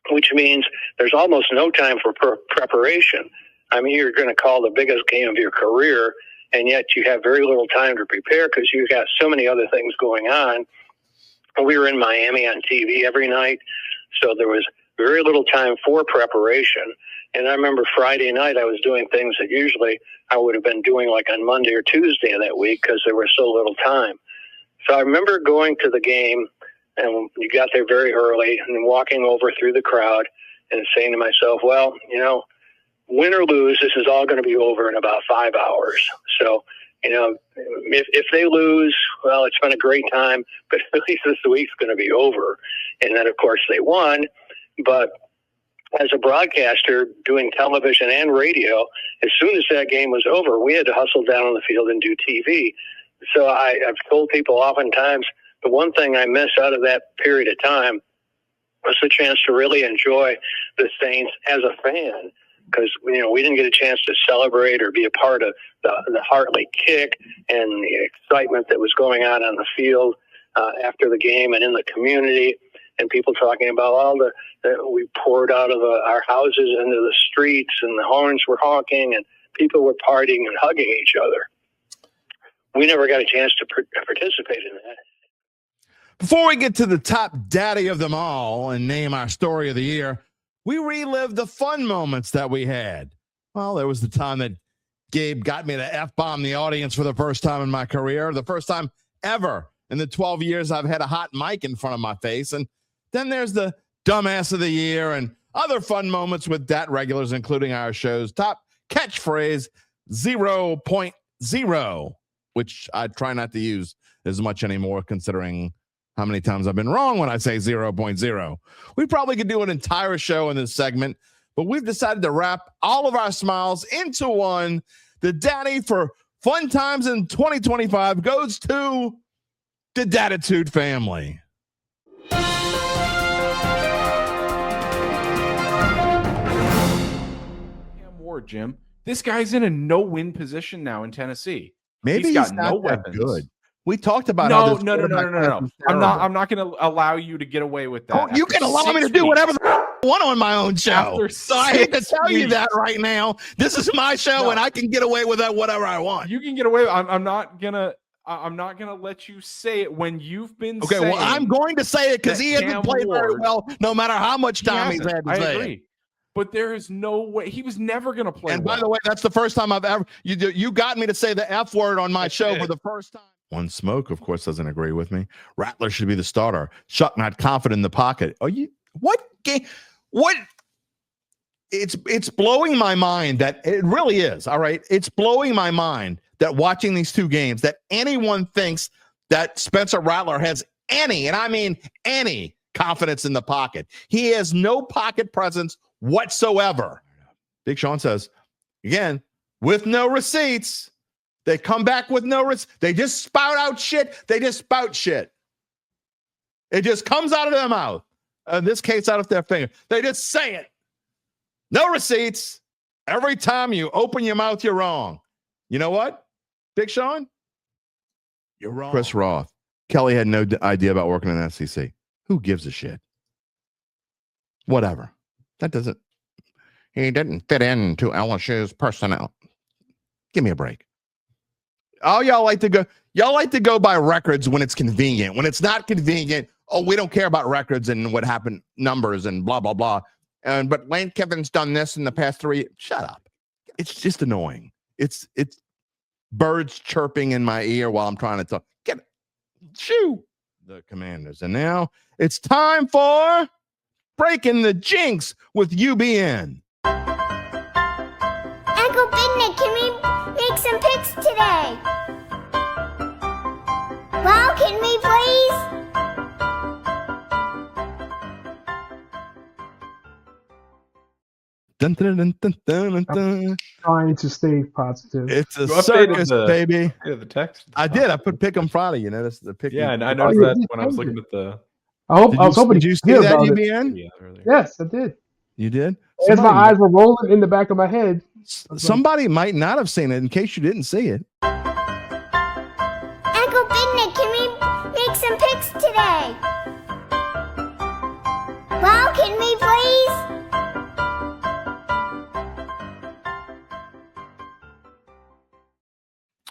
which means there's almost no time for preparation. I mean, you're going to call the biggest game of your career, and yet you have very little time to prepare because you've got so many other things going on. We were in Miami on TV every night. So there was very little time for preparation. And I remember Friday night I was doing things that usually I would have been doing like on Monday or Tuesday of that week because there was so little time. So I remember going to the game, and you got there very early, and then walking over through the crowd and saying to myself, well, you know, win or lose, this is all going to be over in about 5 hours. So, you know, if they lose, well, it's been a great time, but at least this week's going to be over. And then, of course, they won. But as a broadcaster doing television and radio, as soon as that game was over, we had to hustle down on the field and do TV. So I've told people oftentimes the one thing I miss out of that period of time was the chance to really enjoy the Saints as a fan, because, you know, we didn't get a chance to celebrate or be a part of the Hartley kick and the excitement that was going on the field after the game and in the community, and people talking about all we poured out of our houses into the streets, and the horns were honking and people were partying and hugging each other. We never got a chance to participate in that. Before we get to the top daddy of them all and name our story of the year, we relived the fun moments that we had. Well, there was the time that Gabe got me to F-bomb the audience for the first time in my career, the first time ever in the 12 years I've had a hot mic in front of my face. And then there's the dumbass of the year and other fun moments with DAT regulars, including our show's top catchphrase, 0.0, which I try not to use as much anymore, considering how many times I've been wrong when I say 0.0. We probably could do an entire show in this segment, but we've decided to wrap all of our smiles into one. The daddy for fun times in 2025 goes to the Dattitude family. Ward, Jim. This guy's in a no-win position now in Tennessee. Maybe he's got not no that weapons. Good. We talked about no. I'm not going to allow you to get away with that. Oh, you can allow me to do whatever I want on my own show. So I hate to tell you that right now. This is my show, and I can get away with that whatever I want. You can get away. I'm not gonna let you say it when you've been. Okay, well, I'm going to say it because he hasn't played very well, no matter how much time he's had to say agree. It. But there is no way he was never going to play. And by the way, that's the first time I've ever you got me to say the F word on my show for the first time. One Smoke, of course, doesn't agree with me. Rattler should be the starter. Shough not confident in the pocket. Are you what game? What? It's blowing my mind that it really is. All right, it's blowing my mind that watching these two games that anyone thinks that Spencer Rattler has any, and I mean any, confidence in the pocket. He has no pocket presence whatsoever. Big Sean says, again, with no receipts. They come back with no receipts. They just spout out shit. They just spout shit. It just comes out of their mouth. In this case, out of their finger. They just say it. No receipts. Every time you open your mouth, you're wrong. You know what, Big Sean? You're wrong. Chris Roth. Kelly had no idea about working in SEC. Who gives a shit? Whatever. He didn't fit into LSU's personnel. Give me a break. Oh, y'all like to go by records when it's convenient. When it's not convenient, oh, we don't care about records and what happened, numbers and blah, blah, blah. But Lane Kiffin's done this in the past 3 years. Shut up. It's just annoying. It's birds chirping in my ear while I'm trying to talk. Shoo the Commanders. And now it's time for Breaking the Jinx with UBN. Uncle Big, can we make some picks today? Well, can we please? Dun, dun, dun, dun, dun, dun. Trying to stay positive. It's a circus, baby. The text. I did. I put Pick'em Friday. You notice the pick. Yeah, and I noticed that when I was looking at the. I was hoping. Did you see that, UBN? Yeah, yes, I did. You did? As my eyes were rolling in the back of my head. Somebody might not have seen it in case you didn't see it. Uncle Big, can we make some picks today? Well, can we please?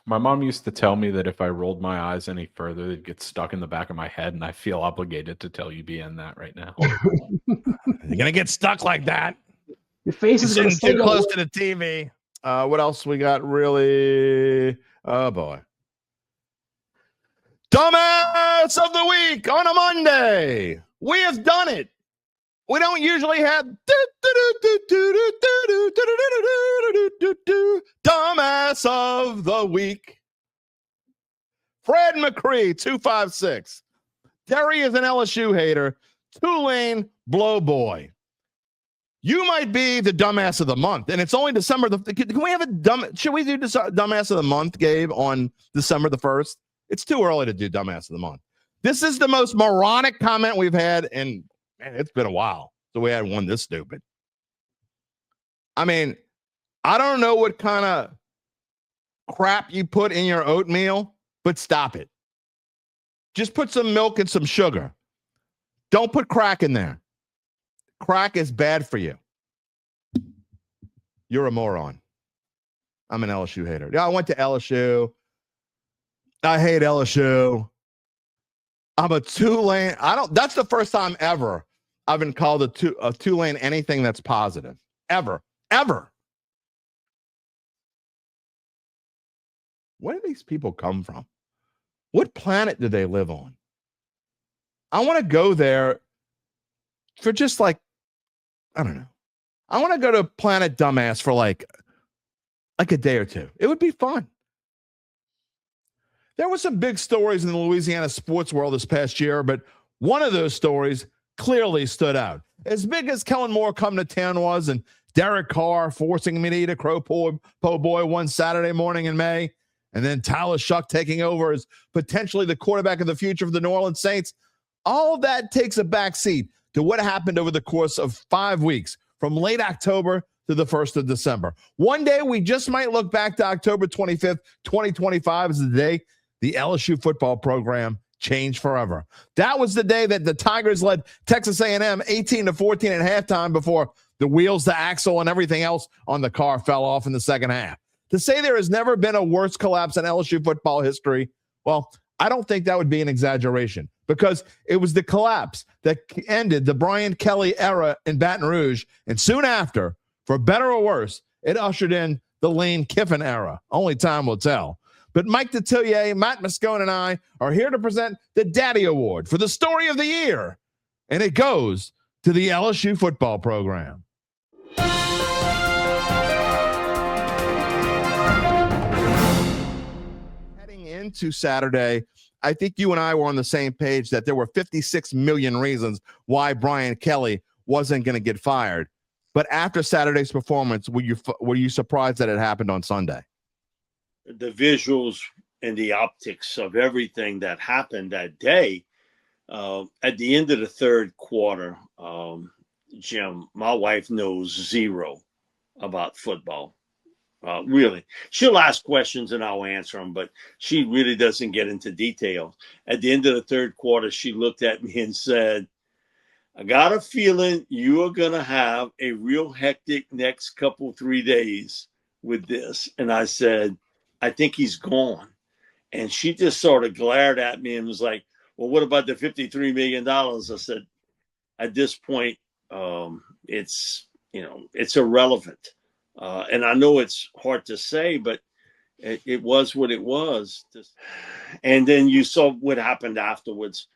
My mom used to tell me that if I rolled my eyes any further, they'd get stuck in the back of my head, and I feel obligated to tell you BN that right now. You're gonna get stuck like that. Your face is You're gonna sitting stay too close away. to the TV. What else we got? Really? Oh boy. Dumbass of the week on a Monday. We have done it. We don't usually have dumbass of the week. Fred McCree, 256. Terry is an LSU hater. Tulane blow boy. You might be the dumbass of the month, and it's only December. Can we have a should we do dumbass of the month, Gabe, on December the 1st? It's too early to do dumbass of the month. This is the most moronic comment we've had, and man, it's been a while. So we had one this stupid. I mean, I don't know what kind of crap you put in your oatmeal, but stop it. Just put some milk and some sugar. Don't put crack in there. Crack is bad for you. You're a moron. I'm an LSU hater. Yeah, I went to LSU. I hate LSU. I'm a Tulane. That's the first time ever I've been called a Tulane anything that's positive. Ever. Where do these people come from? What planet do they live on? I want to go there for just like, I don't know. I want to go to Planet Dumbass for like a day or two. It would be fun. There were some big stories in the Louisiana sports world this past year, but one of those stories clearly stood out. As big as Kellen Moore come to town was, and Derek Carr forcing me to eat a crow po' boy one Saturday morning in May, and then Tyler Shough taking over as potentially the quarterback of the future for the New Orleans Saints, all of that takes a backseat to what happened over the course of 5 weeks, from late October to the 1st of December. One day, we just might look back to October 25th, 2025 as the day the LSU football program changed forever. That was the day that the Tigers led Texas A&M 18-14 at halftime before the wheels, the axle, and everything else on the car fell off in the second half. To say there has never been a worse collapse in LSU football history, well, I don't think that would be an exaggeration, because it was the collapse that ended the Brian Kelly era in Baton Rouge, and soon after, for better or worse, it ushered in the Lane Kiffin era. Only time will tell. But Mike Detillier, Matt Moscone, and I are here to present the Datty Award for the story of the year, and it goes to the LSU football program. Heading into Saturday, I think you and I were on the same page that there were 56 million reasons why Brian Kelly wasn't going to get fired. But after Saturday's performance, were you surprised that it happened on Sunday? The visuals and the optics of everything that happened that day, at the end of the third quarter, Jim, my wife knows zero about football. Really. She'll ask questions and I'll answer them, but she really doesn't get into details. At the end of the third quarter, she looked at me and said, I got a feeling you are going to have a real hectic next 3 days with this. And I said, I think he's gone. And she just sort of glared at me and was like, well, what about the $53 million? I said, at this point, it's irrelevant. And I know it's hard to say, but it was what it was. And then you saw what happened afterwards,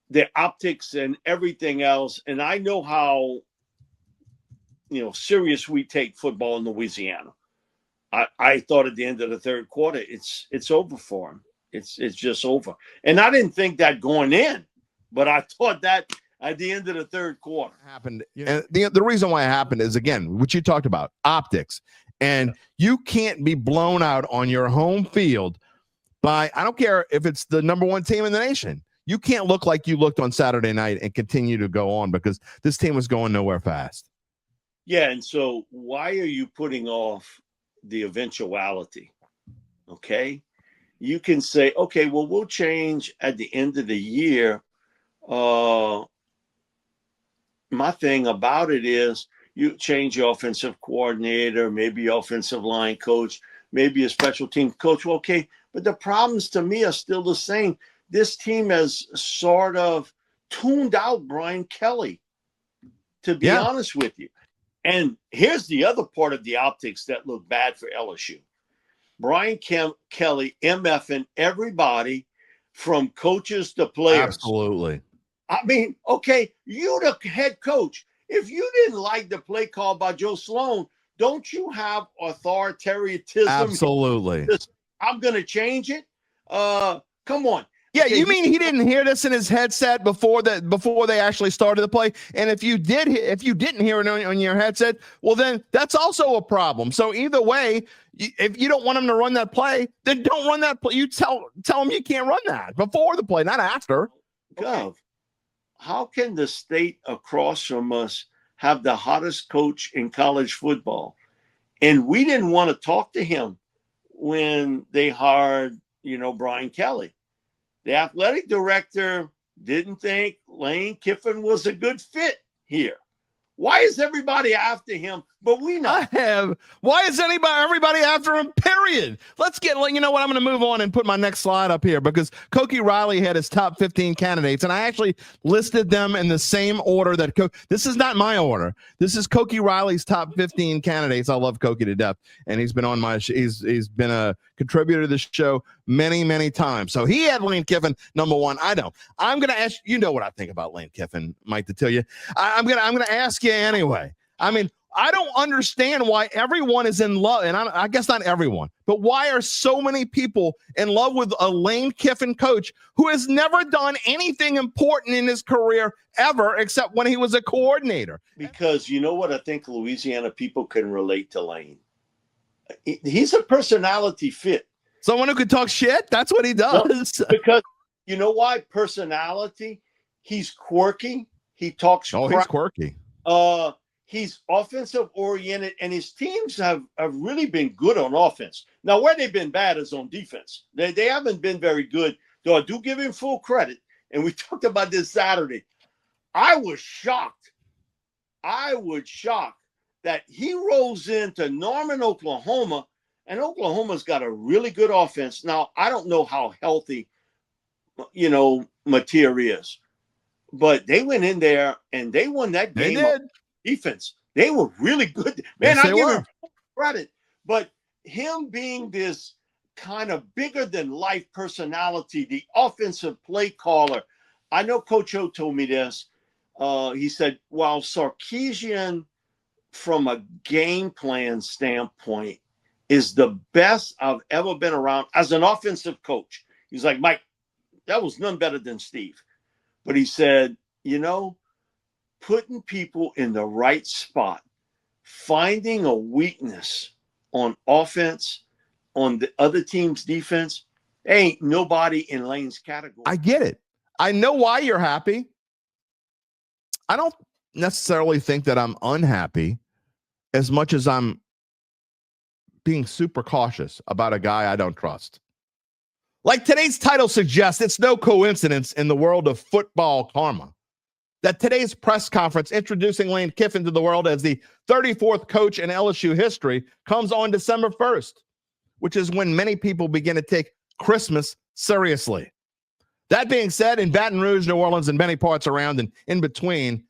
the optics and everything else. And I know how, serious we take football in Louisiana. I thought at the end of the third quarter, it's over for him. It's just over. And I didn't think that going in, but I thought that at the end of the third quarter happened. And the reason why it happened is, again, what you talked about, optics. And you can't be blown out on your home field by, I don't care if it's the number one team in the nation. You can't look like you looked on Saturday night and continue to go on, because this team was going nowhere fast. Yeah. And so why are you putting off the eventuality? Okay. You can say, okay, well, we'll change at the end of the year. My thing about it is you change your offensive coordinator, maybe offensive line coach. maybe a special team coach. Well, okay, but the problems to me are still the same. This team has sort of tuned out Brian Kelly, to be honest with you. And here's the other part of the optics that look bad for LSU. Brian Kelly MFing everybody from coaches to players. Absolutely. I mean, okay, you the head coach. If you didn't like the play call by Joe Sloan, don't you have authoritarianism? Absolutely. I'm going to change it. Come on. Yeah, Okay, you mean he didn't hear this in his headset before they actually started the play? And if you didn't hear it on your headset, well, then that's also a problem. So either way, if you don't want him to run that play, then don't run that play. You tell him you can't run that before the play, not after. Gov, how can the state across from us have the hottest coach in college football? And we didn't want to talk to him when they hired, Brian Kelly. The athletic director didn't think Lane Kiffin was a good fit here. Why is everybody after him? But we know. Why is everybody after him? Period. Let's get, you know what? I'm going to move on and put my next slide up here because Koki Riley had his top 15 candidates, and I actually listed them in the same order that this is not my order. This is Koki Riley's top 15 candidates. I love Koki to death, and he's been on my he's been a contributor to the show many, many times. So he had Lane Kiffin number one. I don't. I'm going to ask you know what I think about Lane Kiffin, Mike, to tell you. I'm going to ask you anyway. I mean, I don't understand why everyone is in love, and I guess not everyone, but why are so many people in love with a Lane Kiffin coach who has never done anything important in his career ever except when he was a coordinator? Because you know what? I think Louisiana people can relate to Lane. He's a personality fit. Someone who could talk shit? That's what he does. No, because you know why? Personality. He's quirky. He talks crap. He's quirky. He's offensive oriented, and his teams have really been good on offense. Now, where they've been bad is on defense. They haven't been very good, though I do give him full credit. And we talked about this Saturday. I was shocked that he rolls into Norman, Oklahoma, and Oklahoma's got a really good offense. Now, I don't know how healthy, Mateer is, but they went in there and they won that game. They did. Defense. They were really good. Man, yes, I give him credit. But him being this kind of bigger than life personality, the offensive play caller. I know Coach O told me this. He said, while Sarkisian from a game plan standpoint is the best I've ever been around as an offensive coach. He's like, Mike, that was none better than Steve. But he said, putting people in the right spot, finding a weakness on offense, on the other team's defense, ain't nobody in Lane's category. I get it. I know why you're happy. I don't necessarily think that I'm unhappy as much as I'm being super cautious about a guy I don't trust. Like today's title suggests, it's no coincidence in the world of football karma that today's press conference introducing Lane Kiffin to the world as the 34th coach in LSU history comes on December 1st, which is when many people begin to take Christmas seriously. That being said, in Baton Rouge, New Orleans, and many parts around and in between,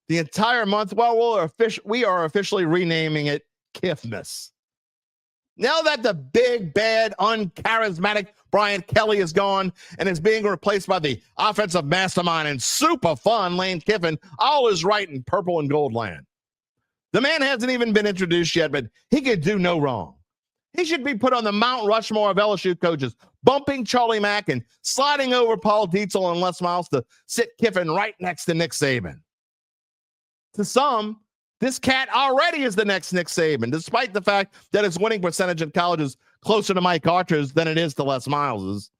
the entire month, we are officially renaming it Kiffmas. Now that the big, bad, uncharismatic Brian Kelly is gone and is being replaced by the offensive mastermind and super fun Lane Kiffin, all is right in purple and gold land. The man hasn't even been introduced yet, but he could do no wrong. He should be put on the Mount Rushmore of LSU coaches, bumping Charlie Mack and sliding over Paul Dietzel and Les Miles to sit Kiffin right next to Nick Saban. To some, this cat already is the next Nick Saban, despite the fact that his winning percentage in college is closer to Mike Archer's than it is to Les Miles's.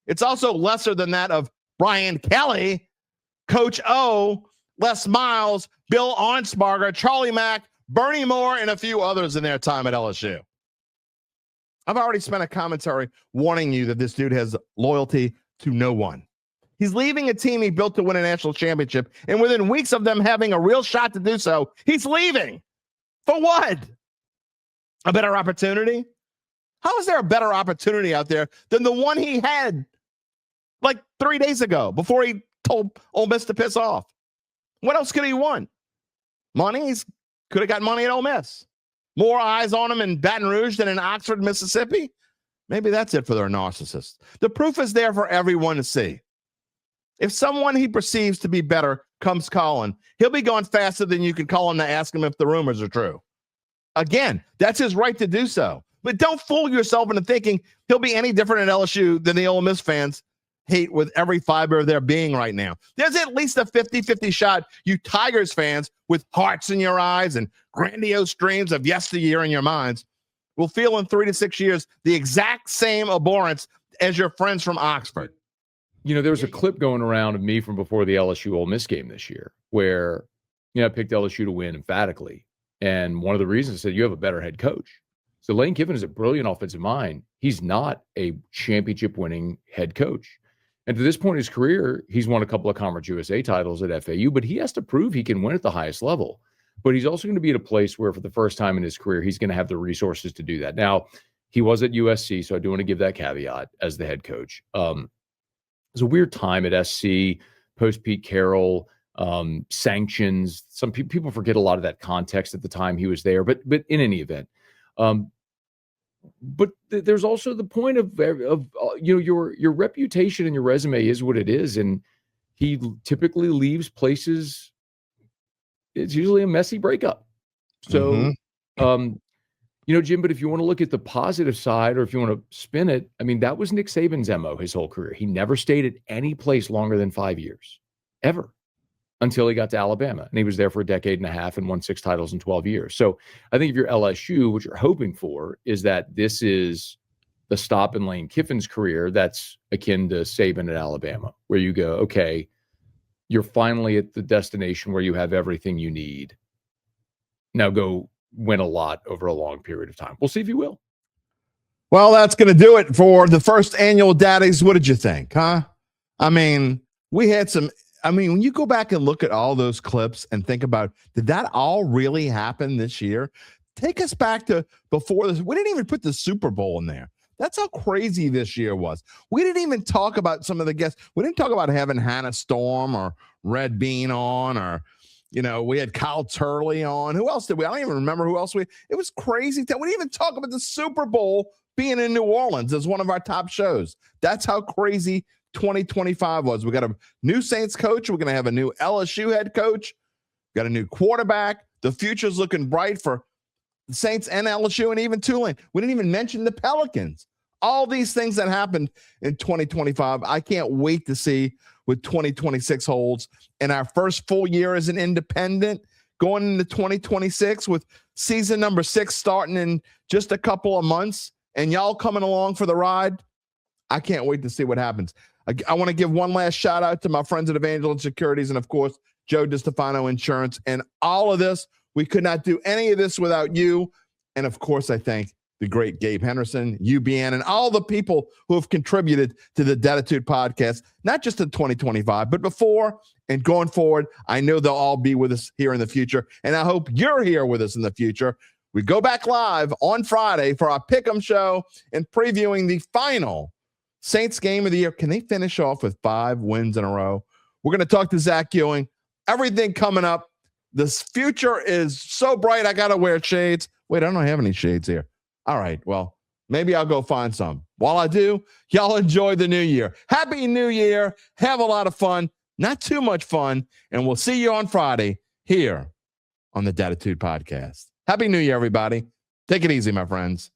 It's also lesser than that of Brian Kelly, Coach O, Les Miles, Bill Arnsparger, Charlie Mack, Bernie Moore, and a few others in their time at LSU. I've already spent a commentary warning you that this dude has loyalty to no one. He's leaving a team he built to win a national championship, and within weeks of them having a real shot to do so, he's leaving. For what? A better opportunity? How is there a better opportunity out there than the one he had like 3 days ago before he told Ole Miss to piss off? What else could he want? Money? He could have got money at Ole Miss. More eyes on him in Baton Rouge than in Oxford, Mississippi? Maybe that's it for their narcissists. The proof is there for everyone to see. If someone he perceives to be better comes calling, he'll be going faster than you can call him to ask him if the rumors are true. Again, that's his right to do so. But don't fool yourself into thinking he'll be any different at LSU than the Ole Miss fans hate with every fiber of their being right now. There's at least a 50-50 shot you Tigers fans with hearts in your eyes and grandiose dreams of yesteryear in your minds will feel in 3 to 6 years the exact same abhorrence as your friends from Oxford. You know, there was a clip going around of me from before the LSU Ole Miss game this year where, I picked LSU to win emphatically. And one of the reasons I said, you have a better head coach. So Lane Kiffin is a brilliant offensive mind. He's not a championship winning head coach. And to this point in his career, he's won a couple of Conference USA titles at FAU, but he has to prove he can win at the highest level. But he's also going to be at a place where for the first time in his career, he's going to have the resources to do that. Now, he was at USC, so I do want to give that caveat as the head coach. It was a weird time at SC, post Pete Carroll, sanctions. Some people forget a lot of that context at the time he was there, but in any event, but there's also the point of your reputation and your resume is what it is, and he typically leaves places. It's usually a messy breakup. So, Jim, but if you want to look at the positive side, or if you want to spin it, I mean, that was Nick Saban's MO his whole career. He never stayed at any place longer than 5 years, ever, until he got to Alabama. And he was there for a decade and a half and won 6 titles in 12 years. So I think if you're LSU, what you're hoping for is that this is the stop in Lane Kiffin's career that's akin to Saban at Alabama, where you go, okay, you're finally at the destination where you have everything you need. Now go win a lot over a long period of time. We'll see if you will. Well, that's going to do it for the first annual Daddies. What did you think, huh? I mean, we had some. I mean, when you go back and look at all those clips and think about, did that all really happen this year? Take us back to before this. We didn't even put the Super Bowl in there. That's how crazy this year was. We didn't even talk about some of the guests. We didn't talk about having Hannah Storm or Red Bean on, or, we had Kyle Turley on. Who else did we? I don't even remember who else it was crazy. We didn't even talk about the Super Bowl being in New Orleans as one of our top shows. That's how crazy 2025 was. We got a new Saints coach. We're going to have a new LSU head coach. Got a new quarterback. The future's looking bright for the Saints and LSU and even Tulane. We didn't even mention the Pelicans. All these things that happened in 2025. I can't wait to see what 2026 holds. And our first full year as an independent, going into 2026 with season number 6 starting in just a couple of months, and y'all coming along for the ride. I can't wait to see what happens. I want to give one last shout out to my friends at Evangeline Securities and, of course, Joe DiStefano Insurance. And all of this, we could not do any of this without you. And, of course, I thank the great Gabe Henderson, UBN, and all the people who have contributed to the Dattitude podcast, not just in 2025, but before and going forward. I know they'll all be with us here in the future, and I hope you're here with us in the future. We go back live on Friday for our Pick'em show and previewing the final Saints game of the year. Can they finish off with 5 wins in a row? We're going to talk to Zach Ewing. Everything coming up. This future is so bright, I got to wear shades. Wait, I don't have any shades here. All right, well, maybe I'll go find some. While I do, y'all enjoy the new year. Happy New Year. Have a lot of fun. Not too much fun. And we'll see you on Friday here on the Dattitude podcast. Happy New Year, everybody. Take it easy, my friends.